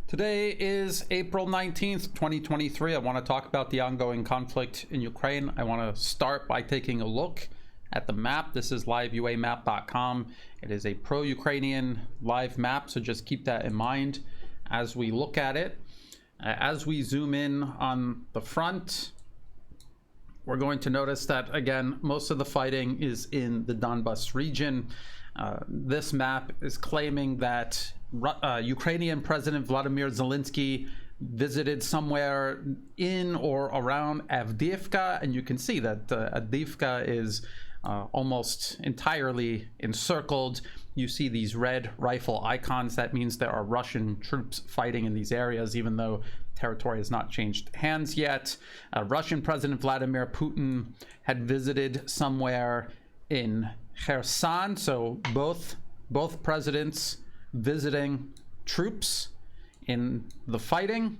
Today is April 19th, 2023. I want to talk about the ongoing conflict in Ukraine. I want to start by taking a look at the map. This is liveuamap.com. It is a pro-Ukrainian live map, so just keep that in mind as we look at it. As we zoom in on the front, we're going to notice that, again, most of the fighting is in the Donbass region. This map is claiming that Ukrainian President Vladimir Zelensky visited somewhere in or around Avdiivka, and you can see that Avdiivka is almost entirely encircled. You see these red rifle icons. That means there are Russian troops fighting in these areas, even though territory has not changed hands yet. Russian President Vladimir Putin had visited somewhere in Kherson, so both presidents visiting troops in the fighting.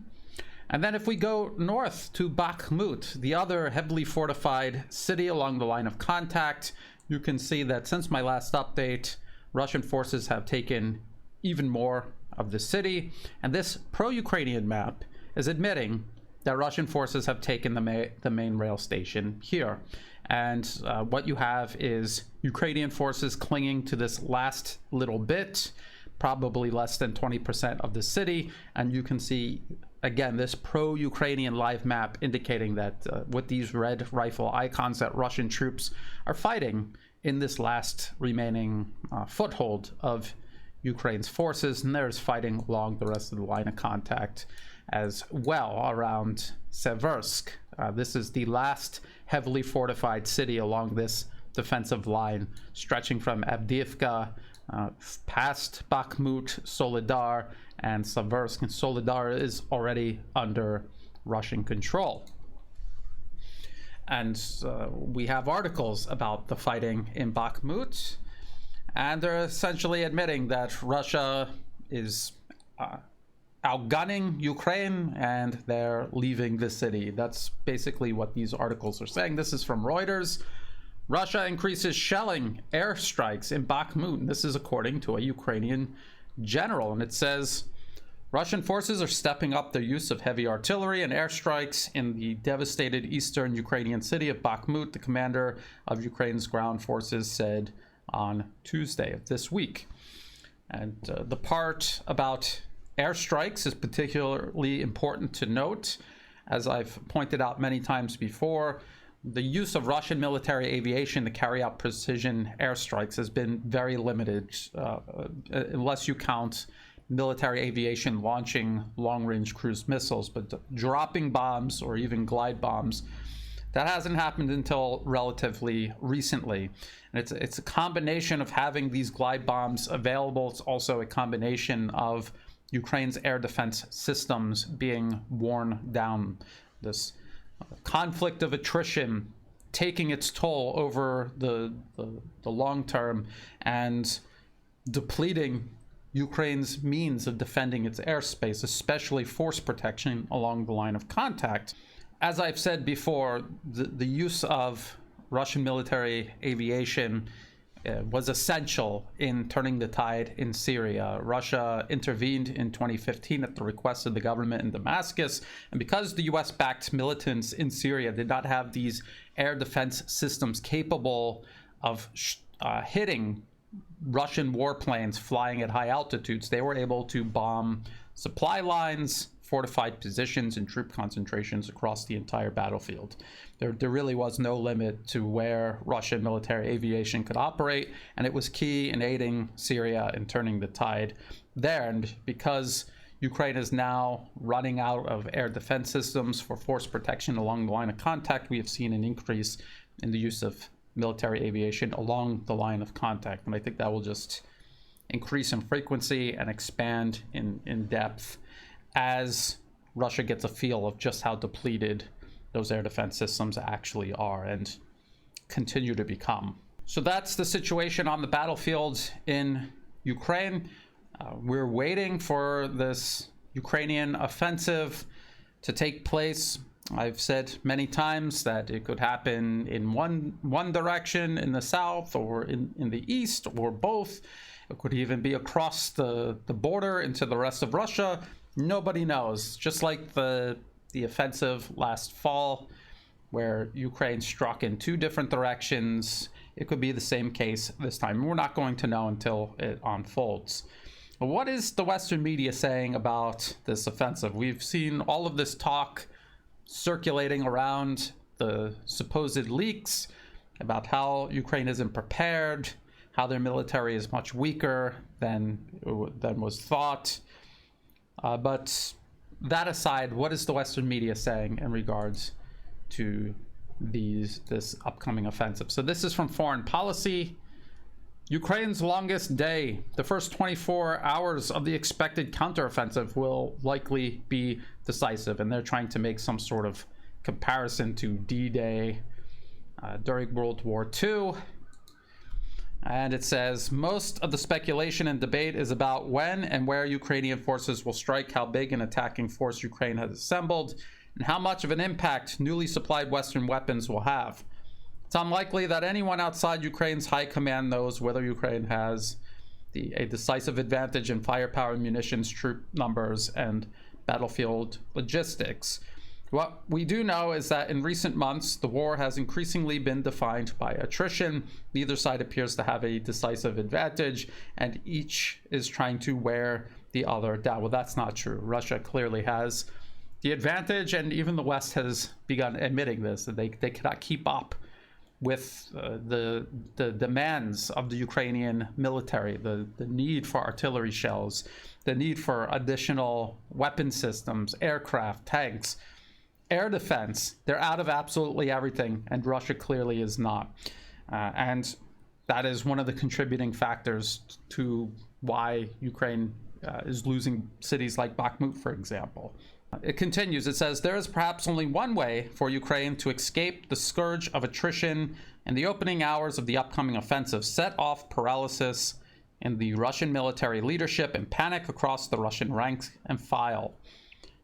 And then if we go north to Bakhmut, the other heavily fortified city along the line of contact, you can see that since my last update, Russian forces have taken even more of the city. And this pro-Ukrainian map is admitting that Russian forces have taken the main rail station here. And what you have is Ukrainian forces clinging to this last little bit, probably less than 20% of the city. And you can see, again, this pro-Ukrainian live map indicating that with these red rifle icons, that Russian troops are fighting in this last remaining foothold of Ukraine's forces. And there's fighting along the rest of the line of contact as well around Seversk. This is the last heavily fortified city along this defensive line, stretching from Avdiivka past Bakhmut, Soledar, and Seversk. And Soledar is already under Russian control. And we have articles about the fighting in Bakhmut, and they're essentially admitting that Russia is outgunning Ukraine and they're leaving the city. That's basically what these articles are saying. This is from Reuters. Russia increases shelling airstrikes in Bakhmut. And this is according to a Ukrainian general. And it says, Russian forces are stepping up their use of heavy artillery and airstrikes in the devastated eastern Ukrainian city of Bakhmut, the commander of Ukraine's ground forces said on Tuesday of this week. And the part about airstrikes is particularly important to note. As I've pointed out many times before, the use of Russian military aviation to carry out precision airstrikes has been very limited, unless you count military aviation launching long-range cruise missiles. But dropping bombs or even glide bombs, that hasn't happened until relatively recently. And it's a combination of having these glide bombs available. It's also a combination of Ukraine's air defense systems being worn down. This conflict of attrition taking its toll over the long term and depleting Ukraine's means of defending its airspace, especially force protection along the line of contact. As I've said before, the use of Russian military aviation was essential in turning the tide in Syria. Russia intervened in 2015 at the request of the government in Damascus, and because the US-backed militants in Syria did not have these air defense systems capable of hitting Russian warplanes flying at high altitudes, they were able to bomb supply lines, fortified positions, and troop concentrations across the entire battlefield. There really was no limit to where Russian military aviation could operate, and it was key in aiding Syria in turning the tide there. And because Ukraine is now running out of air defense systems for force protection along the line of contact, we have seen an increase in the use of military aviation along the line of contact. And I think that will just increase in frequency and expand in depth as Russia gets a feel of just how depleted those air defense systems actually are and continue to become. So that's the situation on the battlefield in Ukraine. We're waiting for this Ukrainian offensive to take place. I've said many times that it could happen in one direction in the south or in the east or both. It could even be across the border into the rest of Russia. Nobody knows. Just like the offensive last fall, where Ukraine struck in 2 different directions, it could be the same case this time. We're not going to know until it unfolds. What is the Western media saying about this offensive? We've seen all of this talk circulating around, the supposed leaks about how Ukraine isn't prepared, how their military is much weaker than was thought. But that aside, what is the Western media saying in regards to this upcoming offensive? So this is from Foreign Policy. Ukraine's longest day. The first 24 hours of the expected counteroffensive will likely be decisive. And they're trying to make some sort of comparison to D-Day during World War II. And it says, most of the speculation and debate is about when and where Ukrainian forces will strike, how big an attacking force Ukraine has assembled, and how much of an impact newly supplied Western weapons will have. It's unlikely that anyone outside Ukraine's high command knows whether Ukraine has a decisive advantage in firepower, munitions, troop numbers, and battlefield logistics. What we do know is that in recent months, the war has increasingly been defined by attrition. Neither side appears to have a decisive advantage, and each is trying to wear the other down. Well, that's not true. Russia clearly has the advantage, and even the West has begun admitting this, that they cannot keep up with the demands of the Ukrainian military, the need for artillery shells, the need for additional weapon systems, aircraft, tanks, air defense. They're out of absolutely everything, and Russia clearly is not. And that is one of the contributing factors to why Ukraine is losing cities like Bakhmut, for example. It continues, it says, there is perhaps only one way for Ukraine to escape the scourge of attrition in the opening hours of the upcoming offensive, set off paralysis in the Russian military leadership and panic across the Russian ranks and file.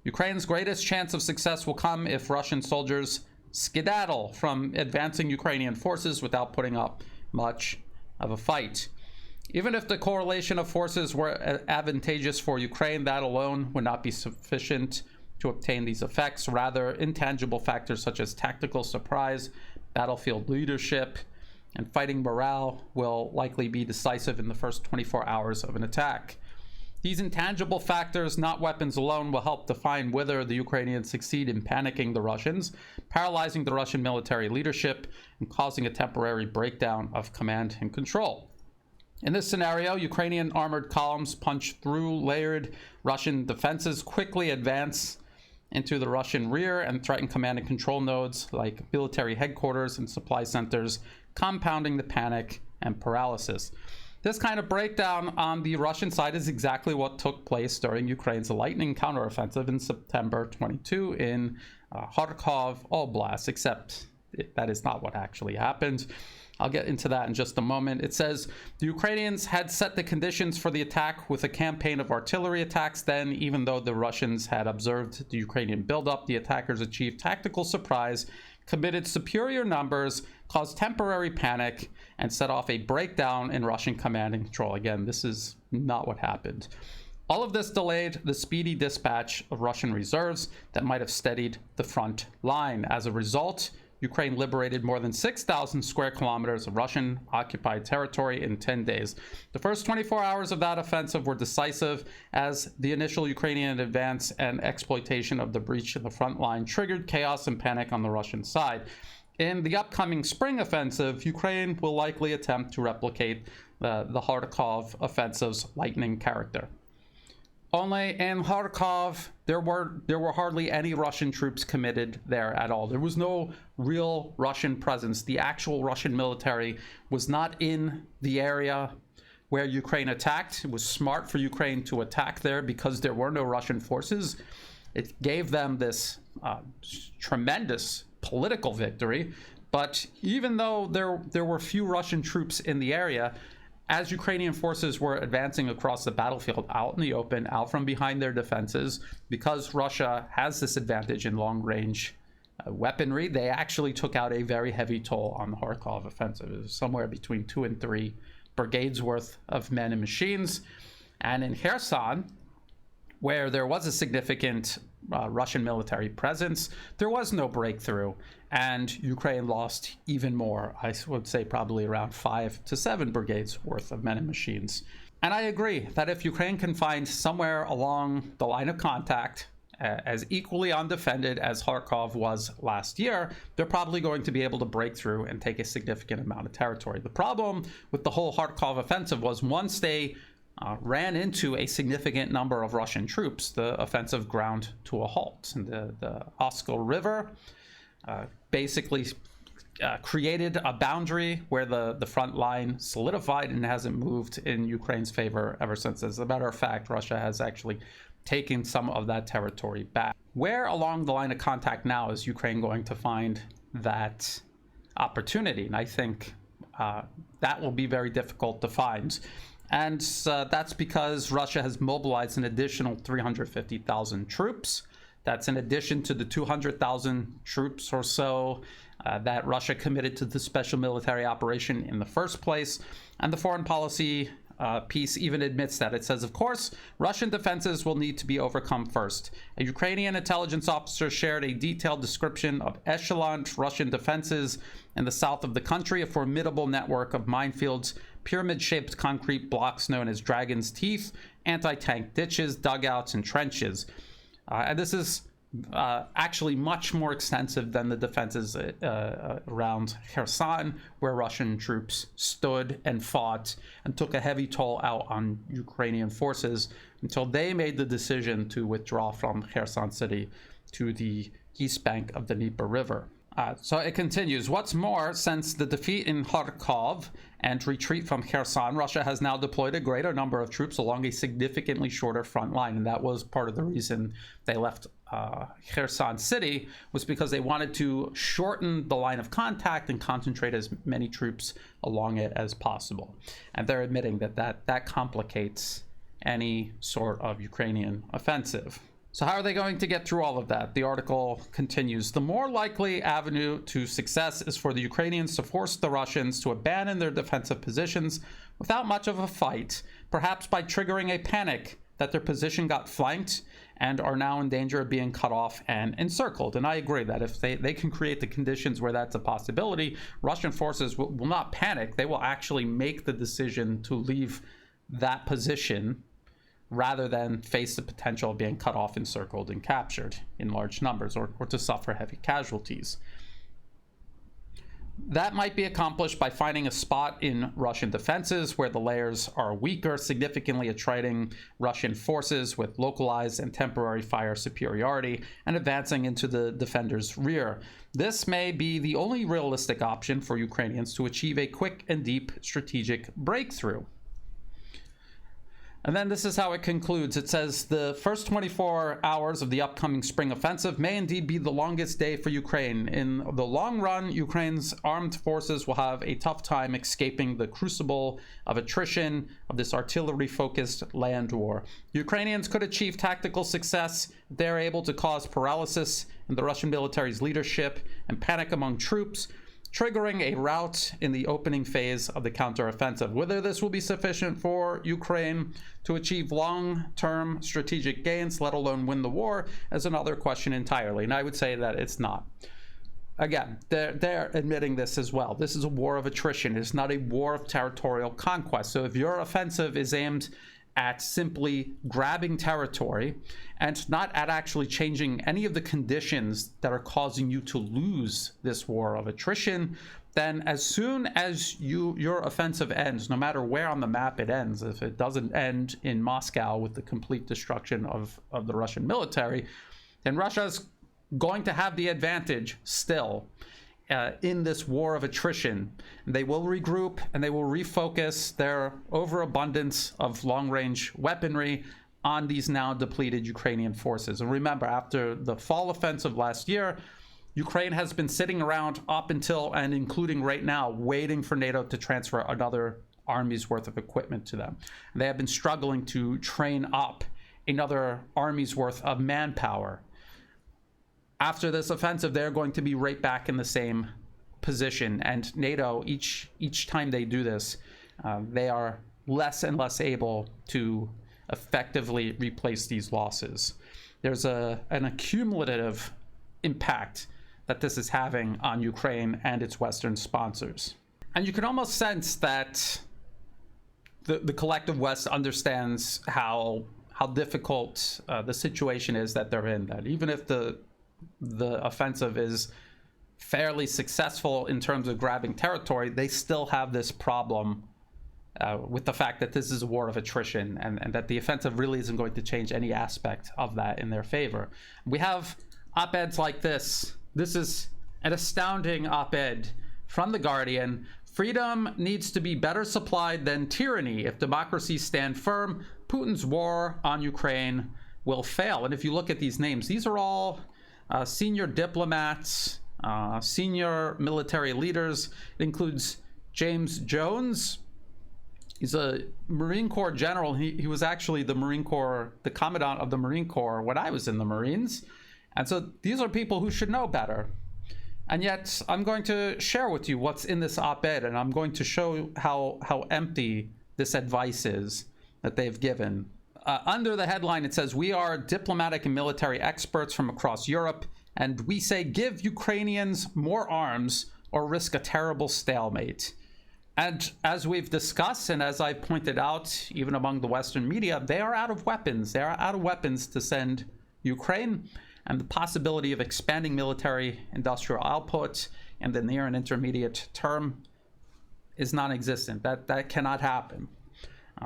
Ukraine's greatest chance of success will come if Russian soldiers skedaddle from advancing Ukrainian forces without putting up much of a fight. Even if the correlation of forces were advantageous for Ukraine, that alone would not be sufficient to obtain these effects. Rather, intangible factors such as tactical surprise, battlefield leadership, and fighting morale will likely be decisive in the first 24 hours of an attack. These intangible factors, not weapons alone, will help define whether the Ukrainians succeed in panicking the Russians, paralyzing the Russian military leadership, and causing a temporary breakdown of command and control. In this scenario, Ukrainian armored columns punch through layered Russian defenses, quickly advance into the Russian rear, and threaten command and control nodes like military headquarters and supply centers, compounding the panic and paralysis. This kind of breakdown on the Russian side is exactly what took place during Ukraine's lightning counteroffensive in September 22 in Kharkov Oblast, except that is not what actually happened. I'll get into that in just a moment. It says the Ukrainians had set the conditions for the attack with a campaign of artillery attacks. Then, even though the Russians had observed the Ukrainian buildup, the attackers achieved tactical surprise, committed superior numbers, caused temporary panic, and set off a breakdown in Russian command and control. Again, this is not what happened. All of this delayed the speedy dispatch of Russian reserves that might have steadied the front line. As a result, Ukraine liberated more than 6,000 square kilometers of Russian-occupied territory in 10 days. The first 24 hours of that offensive were decisive, as the initial Ukrainian advance and exploitation of the breach in the front line triggered chaos and panic on the Russian side. In the upcoming spring offensive, Ukraine will likely attempt to replicate the Kharkov offensive's lightning character. Only in Kharkov, there were hardly any Russian troops committed there at all. There was no real Russian presence. The actual Russian military was not in the area where Ukraine attacked. It was smart for Ukraine to attack there because there were no Russian forces. It gave them this tremendous political victory. But even though there were few Russian troops in the area, as Ukrainian forces were advancing across the battlefield out in the open, out from behind their defenses, because Russia has this advantage in long-range weaponry, they actually took out a very heavy toll on the Kharkov offensive. It was somewhere between 2 and 3 brigades worth of men and machines. And in Kherson, where there was a significant Russian military presence, there was no breakthrough, and Ukraine lost even more. I would say probably around 5 to 7 brigades worth of men and machines. And I agree that if Ukraine can find somewhere along the line of contact as equally undefended as Kharkov was last year, they're probably going to be able to break through and take a significant amount of territory. The problem with the whole Kharkov offensive was once they ran into a significant number of Russian troops, the offensive ground to a halt. And the Oskil River basically created a boundary where the front line solidified and hasn't moved in Ukraine's favor ever since. As a matter of fact, Russia has actually taken some of that territory back. Where along the line of contact now is Ukraine going to find that opportunity? And I think that will be very difficult to find. And that's because Russia has mobilized an additional 350,000 troops. That's in addition to the 200,000 troops or so that Russia committed to the special military operation in the first place. And the foreign policy piece even admits that. It says, of course, Russian defenses will need to be overcome first. A Ukrainian intelligence officer shared a detailed description of echeloned Russian defenses in the south of the country, a formidable network of minefields, pyramid-shaped concrete blocks known as dragon's teeth, anti-tank ditches, dugouts, and trenches. And this is actually much more extensive than the defenses around Kherson, where Russian troops stood and fought and took a heavy toll out on Ukrainian forces until they made the decision to withdraw from Kherson city to the east bank of the Dnieper River. So it continues. What's more, since the defeat in Kharkov and retreat from Kherson, Russia has now deployed a greater number of troops along a significantly shorter front line. And that was part of the reason they left Kherson city, was because they wanted to shorten the line of contact and concentrate as many troops along it as possible. And they're admitting that complicates any sort of Ukrainian offensive. So how are they going to get through all of that? The article continues. The more likely avenue to success is for the Ukrainians to force the Russians to abandon their defensive positions without much of a fight, perhaps by triggering a panic that their position got flanked and are now in danger of being cut off and encircled. And I agree that if they can create the conditions where that's a possibility, Russian forces will not panic. They will actually make the decision to leave that position rather than face the potential of being cut off, encircled, and captured in large numbers, or to suffer heavy casualties. That might be accomplished by finding a spot in Russian defenses where the layers are weaker, significantly attriting Russian forces with localized and temporary fire superiority, and advancing into the defenders' rear. This may be the only realistic option for Ukrainians to achieve a quick and deep strategic breakthrough. And then this is how it concludes. It says, the first 24 hours of the upcoming spring offensive may indeed be the longest day for Ukraine. In the long run, Ukraine's armed forces will have a tough time escaping the crucible of attrition of this artillery-focused land war. Ukrainians could achieve tactical success if they are able to cause paralysis in the Russian military's leadership and panic among troops, triggering a rout in the opening phase of the counteroffensive. Whether this will be sufficient for Ukraine to achieve long-term strategic gains, let alone win the war, is another question entirely. And I would say that it's not. Again, they're admitting this as well. This is a war of attrition. It's not a war of territorial conquest. So if your offensive is aimed at simply grabbing territory and not at actually changing any of the conditions that are causing you to lose this war of attrition, then as soon as your offensive ends, no matter where on the map it ends, if it doesn't end in Moscow with the complete destruction of the Russian military, then Russia's going to have the advantage still in this war of attrition. They will regroup and they will refocus their overabundance of long-range weaponry on these now depleted Ukrainian forces. And remember, after the fall offensive last year, Ukraine has been sitting around up until and including right now, waiting for NATO to transfer another army's worth of equipment to them. They have been struggling to train up another army's worth of manpower. After this offensive, they're going to be right back in the same position. And NATO, each time they do this, they are less and less able to effectively replace these losses. There's an accumulative impact that this is having on Ukraine and its Western sponsors. And you can almost sense that the collective West understands how difficult the situation is that they're in, that even if the offensive is fairly successful in terms of grabbing territory, they still have this problem with the fact that this is a war of attrition, and that the offensive really isn't going to change any aspect of that in their favor. We have op-eds like this. This is an astounding op-ed from The Guardian. Freedom needs to be better supplied than tyranny. If democracies stand firm, Putin's war on Ukraine will fail. And if you look at these names, these are all senior diplomats, senior military leaders. It includes James Jones. He's a Marine Corps general. He was actually the Marine Corps, the commandant of the Marine Corps when I was in the Marines. And so these are people who should know better. And yet I'm going to share with you what's in this op-ed, and I'm going to show how empty this advice is that they've given. Under the headline, it says, "We are diplomatic and military experts from across Europe, and we say give Ukrainians more arms or risk a terrible stalemate." And as we've discussed, and as I pointed out, even among the Western media, they are out of weapons. They are out of weapons to send Ukraine. And the possibility of expanding military industrial output in the near and intermediate term is non-existent. That cannot happen.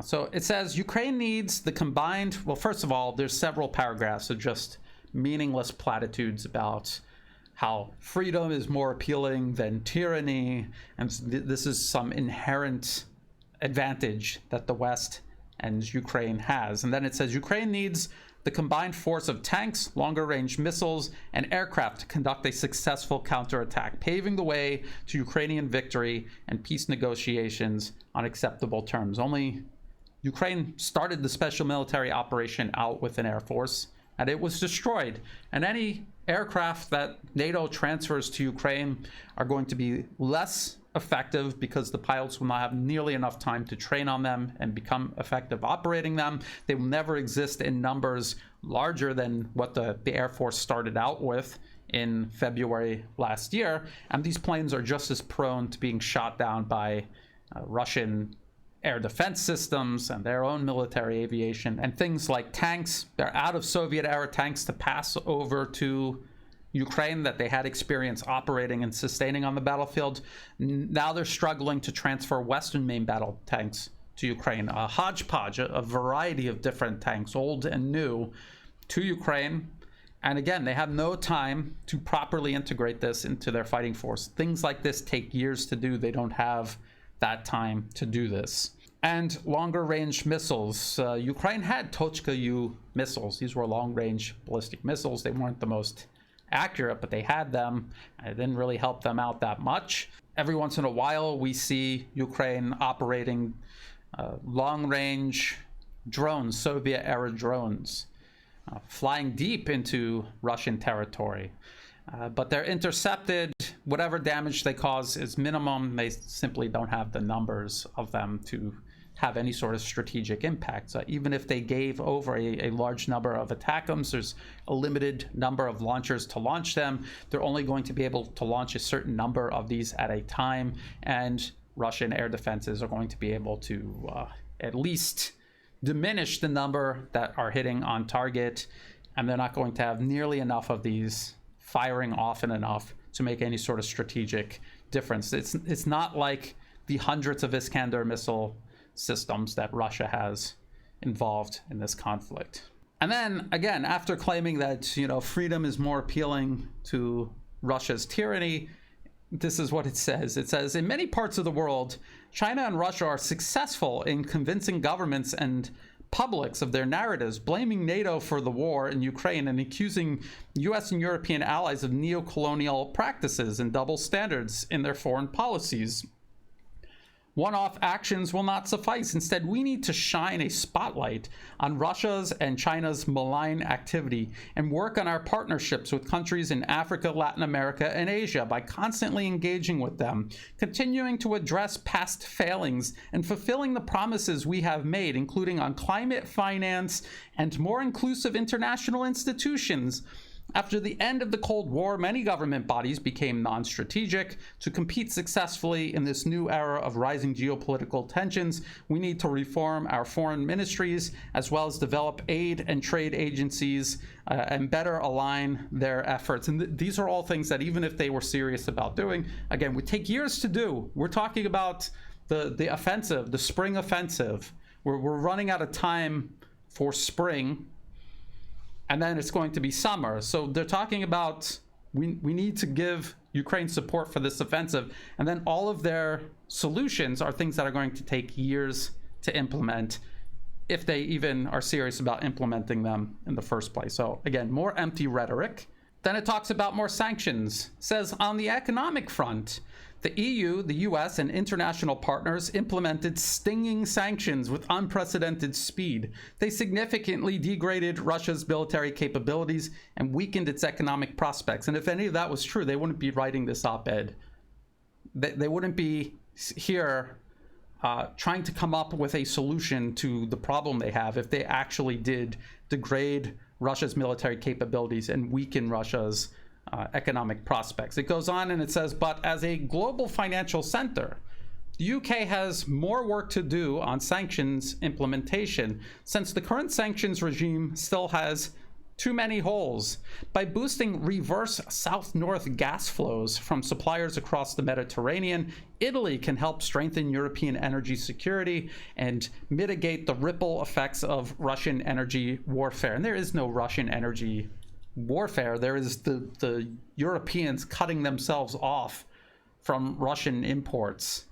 So it says Ukraine needs the combined, well, first of all, there's several paragraphs of just meaningless platitudes about how freedom is more appealing than tyranny, and this is some inherent advantage that the West and Ukraine has. And then it says Ukraine needs the combined force of tanks, longer-range missiles, and aircraft to conduct a successful counterattack, paving the way to Ukrainian victory and peace negotiations on acceptable terms. Only Ukraine started the special military operation out with an air force, and it was destroyed. And any aircraft that NATO transfers to Ukraine are going to be less effective because the pilots will not have nearly enough time to train on them and become effective operating them. They will never exist in numbers larger than what the Air Force started out with in February last year. And these planes are just as prone to being shot down by Russian air defense systems and their own military aviation and things like tanks. They're out of Soviet era tanks to pass over to Ukraine that they had experience operating and sustaining on the battlefield. Now they're struggling to transfer Western main battle tanks to Ukraine, a hodgepodge, a variety of different tanks, old and new, to Ukraine. And again, they have no time to properly integrate this into their fighting force. Things like this take years to do. They don't have that time to do this. And longer range missiles. Ukraine had Tochka-U missiles. These were long range ballistic missiles. They weren't the most accurate, but they had them. It didn't really help them out that much. Every once in a while, we see Ukraine operating long-range drones, Soviet-era drones, flying deep into Russian territory. But they're intercepted. Whatever damage they cause is minimum. They simply don't have the numbers of them to have any sort of strategic impact. So even if they gave over a large number of ATACMS, there's a limited number of launchers to launch them. They're only going to be able to launch a certain number of these at a time, and Russian air defenses are going to be able to at least diminish the number that are hitting on target, and they're not going to have nearly enough of these firing often enough to make any sort of strategic difference. It's not like the hundreds of Iskander missile systems that Russia has involved in this conflict. And then again, after claiming that, freedom is more appealing to Russia's tyranny, this is what it says. It says, in many parts of the world, China and Russia are successful in convincing governments and publics of their narratives, blaming NATO for the war in Ukraine and accusing US and European allies of neo-colonial practices and double standards in their foreign policies. One-off actions will not suffice. Instead, we need to shine a spotlight on Russia's and China's malign activity and work on our partnerships with countries in Africa, Latin America, and Asia by constantly engaging with them, continuing to address past failings, and fulfilling the promises we have made, including on climate finance and more inclusive international institutions. After the end of the Cold War, many government bodies became non-strategic. To compete successfully in this new era of rising geopolitical tensions, we need to reform our foreign ministries, as well as develop aid and trade agencies and better align their efforts. And these are all things that even if they were serious about doing, again, would take years to do. We're talking about the offensive, the spring offensive. We're running out of time for spring, and then it's going to be summer. So they're talking about we need to give Ukraine support for this offensive, and then all of their solutions are things that are going to take years to implement, if they even are serious about implementing them in the first place. So again, more empty rhetoric. Then it talks about more sanctions. It says on the economic front, the EU, the US, and international partners implemented stinging sanctions with unprecedented speed. They significantly degraded Russia's military capabilities and weakened its economic prospects. And if any of that was true, they wouldn't be writing this op-ed. They wouldn't be here trying to come up with a solution to the problem they have if they actually did degrade Russia's military capabilities and weaken Russia's economic prospects. It goes on and it says, but as a global financial center, the UK has more work to do on sanctions implementation, since the current sanctions regime still has too many holes. By boosting reverse south-north gas flows from suppliers across the Mediterranean, Italy can help strengthen European energy security and mitigate the ripple effects of Russian energy warfare. And there is no Russian energy warfare. There is the Europeans cutting themselves off from Russian imports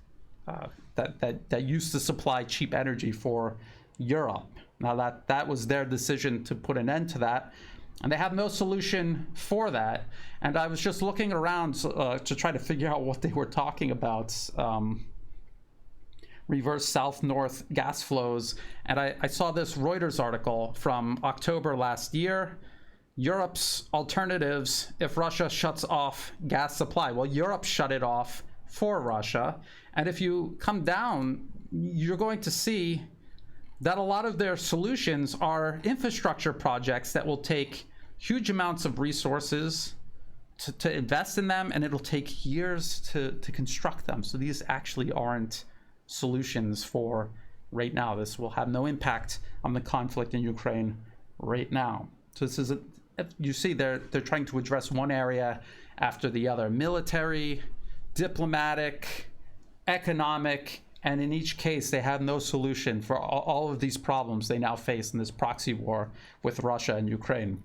that used to supply cheap energy for Europe. Now that was their decision to put an end to that, and they have no solution for that. And I was just looking around to try to figure out what they were talking about. Reverse south-north gas flows, and I saw this Reuters article from October last year. Europe's alternatives if Russia shuts off gas supply. Well, Europe shut it off for Russia. And if you come down, you're going to see that a lot of their solutions are infrastructure projects that will take huge amounts of resources to invest in them, and it'll take years to construct them. So these actually aren't solutions for right now. This will have no impact on the conflict in Ukraine right now. So this is you see they're trying to address one area after the other: military, diplomatic, economic, and in each case they have no solution for all of these problems they now face in this proxy war with Russia and Ukraine.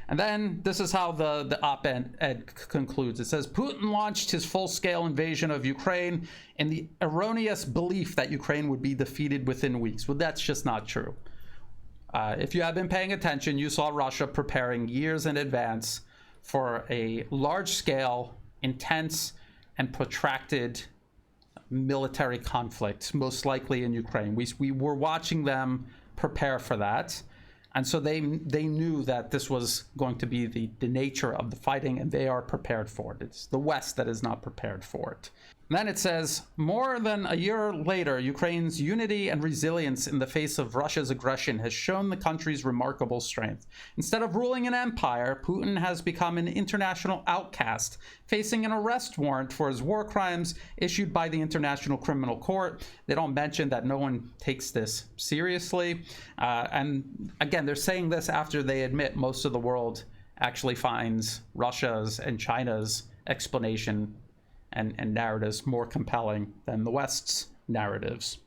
And then this is how the op-ed concludes. It says, Putin launched his full-scale invasion of Ukraine in the erroneous belief that Ukraine would be defeated within weeks. Well, that's just not true. If you have been paying attention, you saw Russia preparing years in advance for a large-scale, intense, and protracted military conflict, most likely in Ukraine. We were watching them prepare for that. And so they knew that this was going to be the nature of the fighting, and they are prepared for it. It's the West that is not prepared for it. And then it says, more than a year later, Ukraine's unity and resilience in the face of Russia's aggression has shown the country's remarkable strength. Instead of ruling an empire, Putin has become an international outcast, facing an arrest warrant for his war crimes issued by the International Criminal Court. They don't mention that no one takes this seriously. And again, they're saying this after they admit most of the world actually finds Russia's and China's explanation and narratives more compelling than the West's narratives.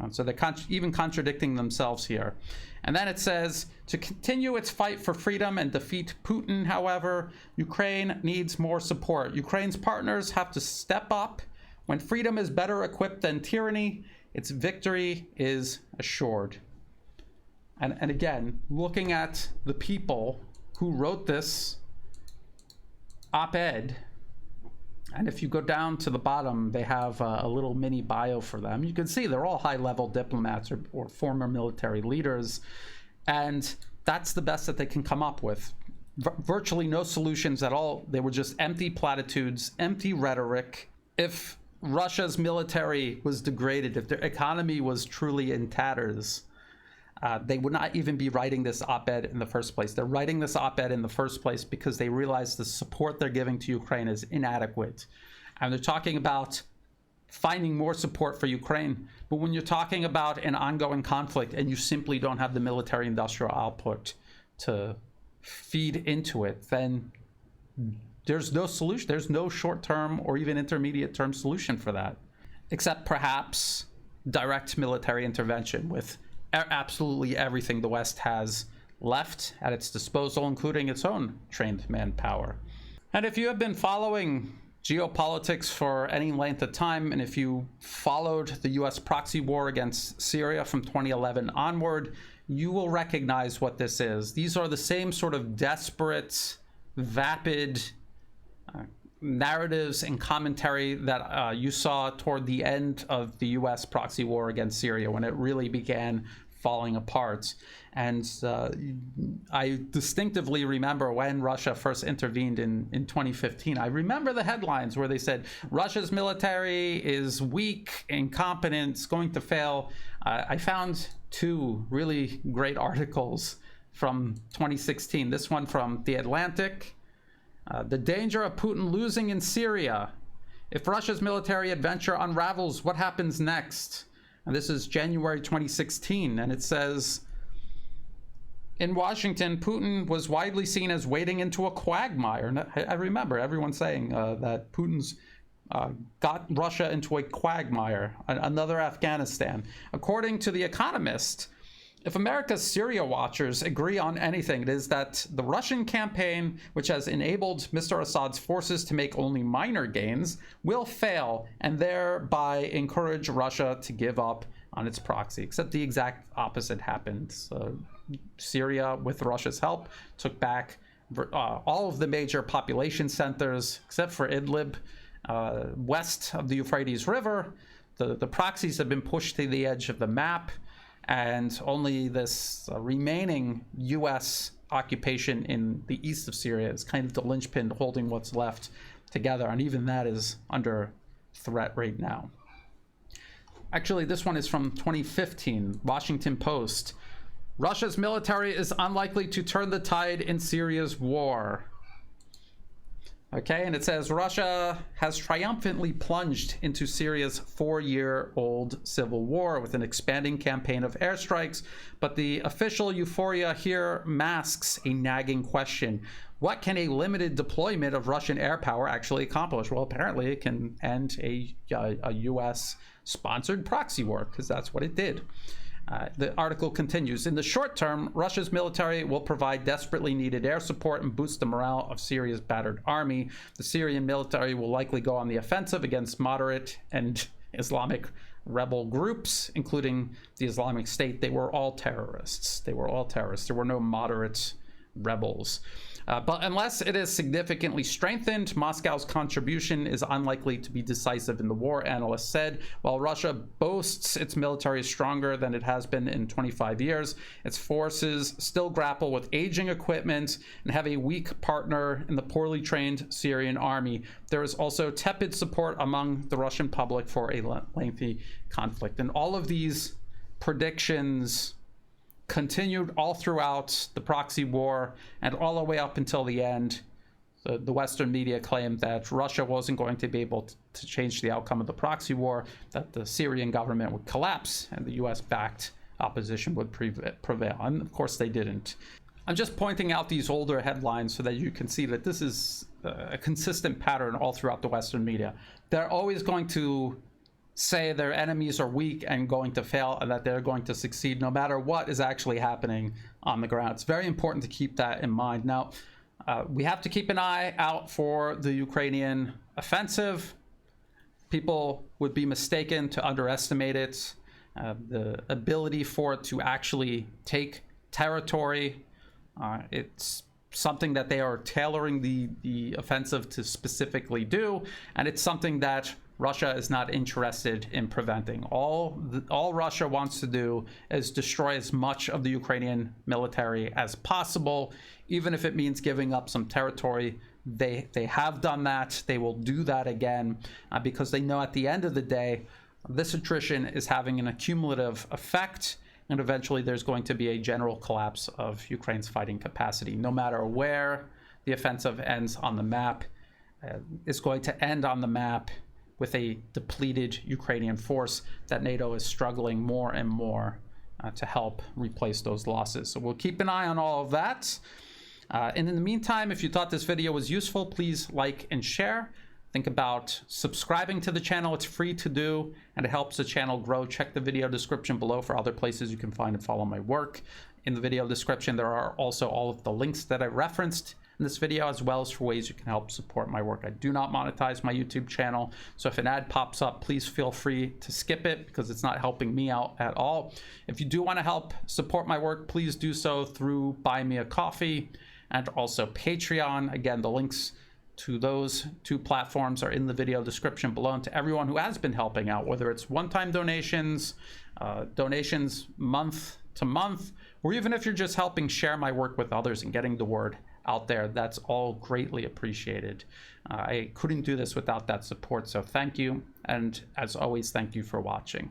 So they're even contradicting themselves here. And then it says, to continue its fight for freedom and defeat Putin, however, Ukraine needs more support. Ukraine's partners have to step up. When freedom is better equipped than tyranny, its victory is assured. And again, looking at the people who wrote this op-ed, And if you go down to the bottom, they have a little mini bio for them. You can see they're all high-level diplomats or former military leaders. And that's the best that they can come up with. Virtually no solutions at all. They were just empty platitudes, empty rhetoric. If Russia's military was degraded, if their economy was truly in tatters, they would not even be writing this op-ed in the first place. They're writing this op-ed in the first place because they realize the support they're giving to Ukraine is inadequate. And they're talking about finding more support for Ukraine. But when you're talking about an ongoing conflict and you simply don't have the military industrial output to feed into it, then there's no solution. There's no short-term or even intermediate-term solution for that, except perhaps direct military intervention with absolutely everything the West has left at its disposal, including its own trained manpower. And if you have been following geopolitics for any length of time, and if you followed the US proxy war against Syria from 2011 onward, you will recognize what this is. These are the same sort of desperate, vapid narratives and commentary that you saw toward the end of the US proxy war against Syria, when it really began falling apart. And I distinctively remember when Russia first intervened in 2015. I remember the headlines where they said Russia's military is weak, incompetent, it's going to fail. I found two really great articles from 2016. This one from The Atlantic, the danger of Putin losing in Syria. If Russia's military adventure unravels, what happens next? And this is January 2016, and it says, in Washington, Putin was widely seen as wading into a quagmire. And I remember everyone saying that Putin's got Russia into a quagmire, another Afghanistan. According to The Economist, if America's Syria watchers agree on anything, it is that the Russian campaign, which has enabled Mr. Assad's forces to make only minor gains, will fail and thereby encourage Russia to give up on its proxy. Except the exact opposite happened. Syria, with Russia's help, took back all of the major population centers, except for Idlib, west of the Euphrates River. The proxies have been pushed to the edge of the map. And only this remaining U.S. occupation in the east of Syria is kind of the linchpin holding what's left together. And even that is under threat right now. Actually, this one is from 2015, Washington Post. Russia's military is unlikely to turn the tide in Syria's war. Okay, and it says Russia has triumphantly plunged into Syria's 4-year-old civil war with an expanding campaign of airstrikes, but the official euphoria here masks a nagging question. What can a limited deployment of Russian air power actually accomplish? Well, apparently it can end a US-sponsored proxy war, because that's what it did. The article continues, in the short term, Russia's military will provide desperately needed air support and boost the morale of Syria's battered army. The Syrian military will likely go on the offensive against moderate and Islamic rebel groups, including the Islamic State. They were all terrorists. There were no moderate rebels. But unless it is significantly strengthened, Moscow's contribution is unlikely to be decisive in the war, analysts said. While Russia boasts its military is stronger than it has been in 25 years, its forces still grapple with aging equipment and have a weak partner in the poorly trained Syrian army. There is also tepid support among the Russian public for a lengthy conflict. And all of these predictions continued all throughout the proxy war and all the way up until the end. The Western media claimed that Russia wasn't going to be able to change the outcome of the proxy war, that the Syrian government would collapse and the US-backed opposition would prevail. And of course they didn't. I'm just pointing out these older headlines so that you can see that this is a consistent pattern all throughout the Western media. They're always going to say their enemies are weak and going to fail, and that they're going to succeed no matter what is actually happening on the ground. It's very important to keep that in mind. Now, we have to keep an eye out for the Ukrainian offensive. People would be mistaken to underestimate it. The ability for it to actually take territory, it's something that they are tailoring the offensive to specifically do, and it's something that Russia is not interested in preventing. All Russia wants to do is destroy as much of the Ukrainian military as possible, even if it means giving up some territory. They have done that. They will do that again because they know at the end of the day, this attrition is having an accumulative effect, and eventually there's going to be a general collapse of Ukraine's fighting capacity. No matter where the offensive ends on the map, it's going to end on the map with a depleted Ukrainian force that NATO is struggling more and more to help replace those losses. So we'll keep an eye on all of that. And in the meantime, if you thought this video was useful, please like and share. Think about subscribing to the channel. It's free to do, and it helps the channel grow. Check the video description below for other places you can find and follow my work. In the video description, there are also all of the links that I referenced in this video, as well as for ways you can help support my work. I do not monetize my YouTube channel, so if an ad pops up, please feel free to skip it because it's not helping me out at all. If you do want to help support my work, please do so through Buy Me a Coffee and also Patreon. Again, the links to those two platforms are in the video description below. And to everyone who has been helping out, whether it's one-time donations, donations month to month, or even if you're just helping share my work with others and getting the word out there, that's all greatly appreciated. I couldn't do this without that support, so thank you. And as always, thank you for watching.